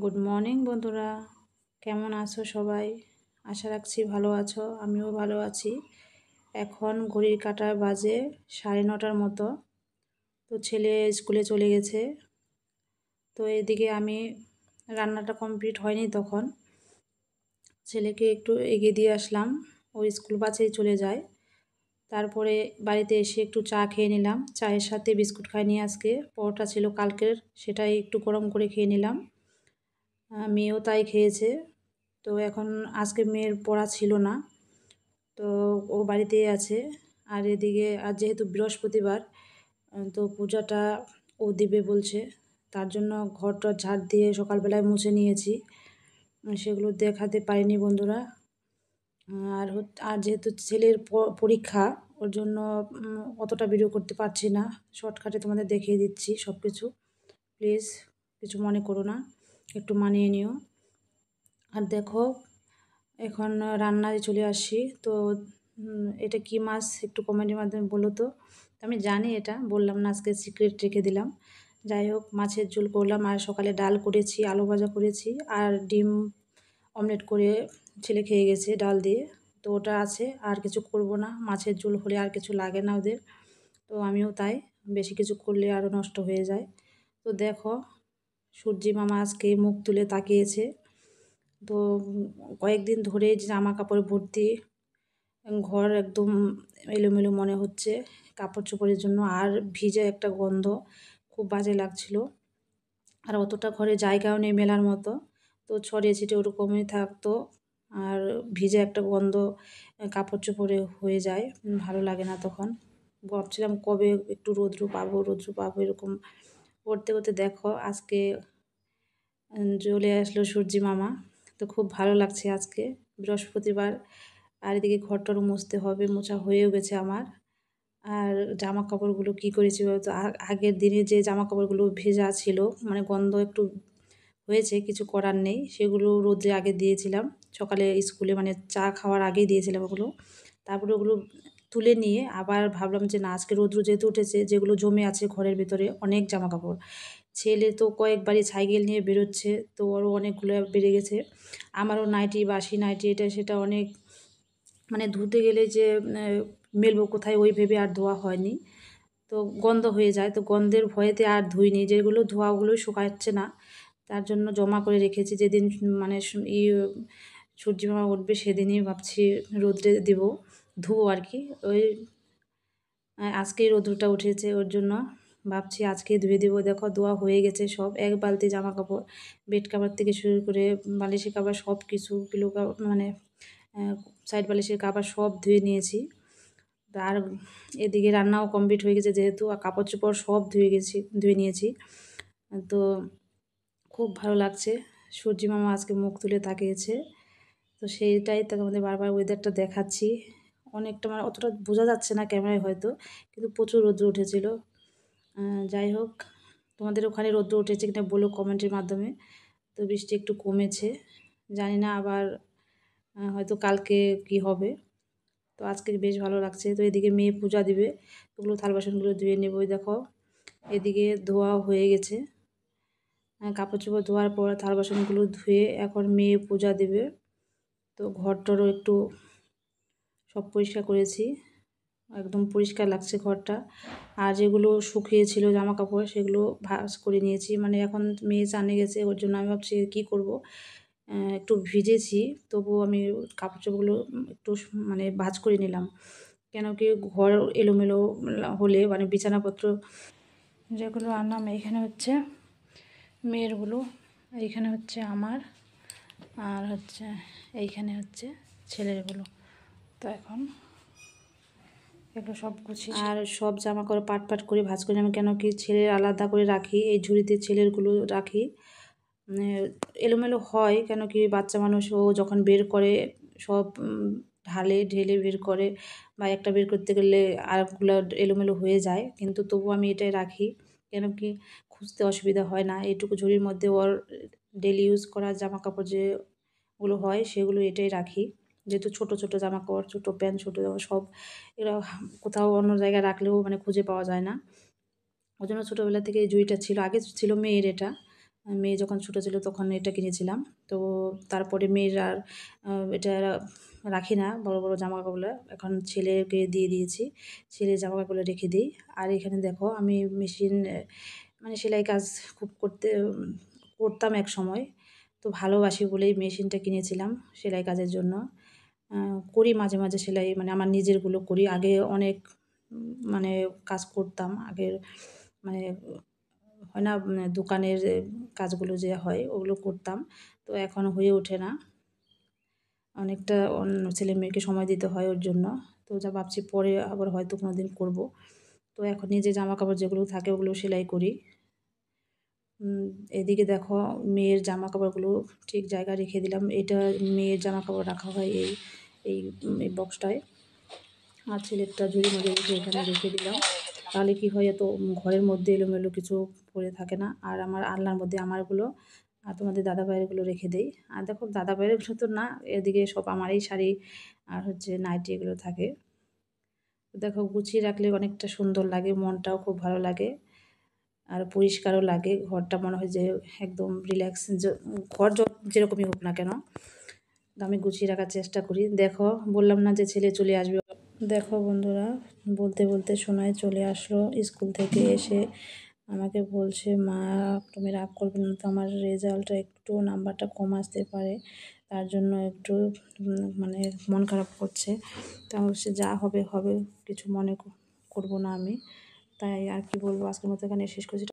Good morning বন্ধুরা, কেমন আছো সবাই? আশা রাখছি ভালো আছো, আমিও ভালো আছি। এখন ঘড়ির কাঁটা বাজে 9:30টার মতো। তো ছেলে স্কুলে চলে গেছে। তো এদিকে আমি রান্নাটা কমপ্লিট হয়নি, তখন ছেলেকে একটু এগিয়ে দিয়ে আসলাম। ও স্কুল বাসেই চলে যায়। তারপরে বাড়িতে এসে একটু চা খেয়ে নিলাম। চায়ের সাথে বিস্কুট খাইনি, আজকে পরোটা ছিল কালকের, সেটাই একটু গরম করে খেয়ে নিলাম। মেয়েও তাই খেয়েছে। তো এখন আজকে মেয়ের পড়া ছিল না, তো ও বাড়িতেই আছে। আর এদিকে আজ যেহেতু বৃহস্পতিবার, তো পূজাটা ও দিবে বলছে, তার জন্য ঘরটা ঝাড় দিয়ে সকালবেলায় মুছে নিয়েছি। সেগুলো দেখাতে পারিনি বন্ধুরা। আর যেহেতু ছেলের পরীক্ষা, ওর জন্য অতটা ভিডিও করতে পারছি না। শর্টকাটে তোমাদের দেখিয়ে দিচ্ছি সব কিছু। প্লিজ কিছু মনে করো না, একটু মানিয়ে নিও। আর দেখো, এখন রান্নায় চলে আসি। তো এটা কি মাছ, একটু কমেন্টের মাধ্যমে বলো তো। আমি জানি, এটা বললাম না, আজকে সিক্রেট রেখে দিলাম। যাই হোক, মাছের ঝোল করলাম, আর সকালে ডাল করেছি, আলু ভাজা করেছি, আর ডিম অমলেট করে ছেলে খেয়ে গেছে ডাল দিয়ে। তো ওটা আছে, আর কিছু করব না। মাছের ঝোল হলে আর কিছু লাগে না ওদের। তো আমিও তাই, বেশি কিছু করলে আরও নষ্ট হয়ে যায়। তো দেখো, সূর্যি মামা আজকে মুখ তুলে তাকিয়েছে। তো কয়েকদিন ধরে জামা কাপড় ভর্তি, ঘর একদম এলোমেলো মনে হচ্ছে কাপড় চোপড়ের জন্য, আর ভিজে একটা গন্ধ, খুব বাজে লাগছিল। আর অতটা ঘরে জায়গাও নেই মেলার মতো, তো ছড়িয়ে ছিটে ওরকমই থাকতো। আর ভিজে একটা গন্ধ কাপড় চোপড়ে হয়ে যায়, ভালো লাগে না তখন। ভাবছিলাম কবে একটু রৌদ্র পাবো এরকম করতে করতে দেখো আজকে চলে আসলো সূর্যি মামা। তো খুব ভালো লাগছে আজকে বৃহস্পতিবার। আর এদিকে ঘরটারও মুছতে হবে, মোছা হয়েও গেছে আমার। আর জামা কাপড়গুলো কী করেছি বলতো, আগের দিনে যে জামা কাপড়গুলো ভেজা ছিল, মানে গন্ধ একটু হয়েছে, কিছু করার নেই, সেগুলো রোদ্রে আগে দিয়েছিলাম সকালে স্কুলে, মানে চা খাওয়ার আগেই দিয়েছিলাম ওগুলো। তারপরে ওগুলো তুলে নিয়ে আবার ভাবলাম যে না, আজকে রৌদ্র যেহেতু উঠেছে, যেগুলো জমে আছে ঘরের ভিতরে অনেক জামা কাপড়, ছেলে তো কয়েকবারই সাইকেল নিয়ে বেরোচ্ছে, তো ওরও অনেকগুলো বেড়ে গেছে। আমারও নাইটি, বাসি নাইটি, এটা সেটা অনেক, মানে ধুতে গেলে যে মেলবো কোথায় ওই ভেবে আর ধোয়া হয়নি। তো গন্ধ হয়ে যায়, তো গন্ধের ভয়েতে আর ধুইনি। যেগুলো ধোয়া ওগুলোই শুকাচ্ছে না, তার জন্য জমা করে রেখেছি। যেদিন মানে সূর্যি মামা উঠবে সেদিনই ভাবছি রোদ্রে দিব, ধুবো আর কি। ওই আজকেই রোদ্রটা উঠেছে, ওর জন্য ভাবছি আজকেই ধুয়ে দেবো। দেখো ধোয়া হয়ে গেছে সব, এক বালতি জামা কাপড়, বেড কাভার থেকে শুরু করে বালিশের কাভার সব কিছু, পিলো মানে সাইড বালিশের কাভার সব ধুয়ে নিয়েছি। আর এদিকে রান্নাও কমপ্লিট হয়ে গেছে যেহেতু, আর কাপড় চোপড় সব ধুয়ে নিয়েছি। তো খুব ভালো লাগছে, সূর্যি মামা আজকে মুখ তুলে তাকিয়েছে। তো সেইটাই তো আমাদের বারবার ওয়েদারটা দেখাচ্ছি। অনেকটা, মানে অতটা বোঝা যাচ্ছে না ক্যামেরায় হয়তো, কিন্তু প্রচুর রৌদ্র উঠেছিল। যাই হোক, তোমাদের ওখানে রৌদ্র উঠেছে কিনা বলো কমেন্টের মাধ্যমে। তো বৃষ্টি একটু কমেছে, জানি না আবার হয়তো কালকে কি হবে। তো আজকে বেশ ভালো লাগছে। তো এদিকে মেয়ে পূজা দিবে, ওগুলো থাল বাসনগুলো ধুয়ে নেবই। দেখো এদিকে ধোয়া হয়ে গেছে, কাপড় চোপড় ধোয়ার পর থাল বাসনগুলো ধুয়ে এখন মেয়ে পূজা দেবে। তো ঘরটারও একটু সব পরিষ্কার করেছি, একদম পরিষ্কার লাগছে ঘরটা। আর যেগুলো শুকিয়েছিল জামা কাপড়, সেগুলো ভাঁজ করে নিয়েছি। মানে এখন মেয়ে চানে গেছে, ওর জন্য আমি ভাবছি কী করব। একটু ভিজেছি, তবুও আমি কাপড় চোপড়গুলো একটু মানে ভাঁজ করে নিলাম। কেন কি ঘর এলোমেলো হলে, মানে বিছানাপত্র যেগুলো আনলাম, এখানে হচ্ছে মেয়েরগুলো, এইখানে হচ্ছে আমার, আর হচ্ছে এইখানে হচ্ছে ছেলেরগুলো। তো এখন এগুলো সব গুছিয়ে, আর সব জামা কাপড় পাট পাট করে ভাঁজ করে আমি, কেন কি ছেলের আলাদা করে রাখি, এই ঝুড়িতে ছেলেরগুলো রাখি। এলোমেলো হয়, কেন কি বাচ্চা মানুষ, ও যখন বের করে সব ঢেলে বের করে, বা একটা বের করতে গেলে আরেকগুলো এলোমেলো হয়ে যায়, কিন্তু তবু আমি এটাই রাখি। কেন কি খুঁজতে অসুবিধা হয় না। এইটুকু ঝুড়ির মধ্যে ওর ডেলি ইউজ করা জামা কাপড় যেগুলো হয় সেগুলো এটাই রাখি। যেহেতু ছোটো ছোটো জামা কাপড়, ছোটো প্যান্ট, ছোটো জামা সব, এরা কোথাও অন্য জায়গায় রাখলেও মানে খুঁজে পাওয়া যায় না। ওই জন্য ছোটোবেলা থেকে এই ঝুড়িটা ছিল, আগে ছিল মেয়ের এটা, মেয়ে যখন ছোটো ছিল তখন এটা কিনেছিলাম। তো তারপরে মেয়ের আর এটা রাখি না বড় বড় জামা কাপড়গুলো, এখন ছেলেকে দিয়ে দিয়েছি। ছেলের জামা কাপড়গুলো রেখে দিই। আর এখানে দেখো আমি মেশিন মানে সেলাই কাজ খুব করতাম এক সময়। তো ভালোবাসি বলেই মেশিনটা কিনেছিলাম সেলাই কাজের জন্য। করি মাঝে মাঝে সেলাই, মানে আমার নিজেরগুলো করি। আগে অনেক মানে কাজ করতাম আগের, মানে হয় না দোকানের কাজগুলো যে হয় ওগুলো করতাম। তো এখন হয়ে ওঠে না, অনেকটা ছেলে মেয়েকে সময় দিতে হয় ওর জন্য। তো যা ভাবছি পরে আবার হয়তো কোনো দিন করবো। তো এখন নিজে জামা কাপড় যেগুলো থাকে ওগুলো সেলাই করি। এদিকে দেখো মেয়ের জামা কাপড়গুলো ঠিক জায়গায় রেখে দিলাম। এটা মেয়ের জামা কাপড় রাখা হয় এই বক্সটায়। আর ছেলেরটা ঝুড়ির মধ্যে রেখে এখানে রেখে দিলাম। তাহলে কি হয়, এত ঘরের মধ্যে এলোমেলো কিছু পড়ে থাকে না। আর আমার আলনার মধ্যে আমারগুলো আর তোমাদের দাদাভাইয়েরগুলো রেখে দেই। আর দেখো দাদাভাইয়েরগুলো তো না, এদিকে সব আমারই শাড়ি আর হচ্ছে নাইটি এগুলো থাকে। দেখো গুছিয়ে রাখলে অনেকটা সুন্দর লাগে, মনটাও খুব ভালো লাগে আর পরিষ্কারও লাগে। ঘরটা মনে হয় যে একদম রিল্যাক্স, ঘর যেরকমই হোক না কেন আমি গুছিয়ে রাখার চেষ্টা করি। দেখো বললাম না যে ছেলে চলে আসবে। দেখো বন্ধুরা, বলতে বলতে সোনাই চলে আসলো স্কুল থেকে এসে আমাকে বলছে, মা তুমি রাগ করবে না তো, আমার রেজাল্টটা একটু নাম্বারটা কম আসতে পারে, তার জন্য একটু মানে মন খারাপ করছে। তা সে যা হবে হবে, কিছু মনে করবো না আমি। তাই আর কি বলবো, আজকের মতো এখানে শেষ করছি।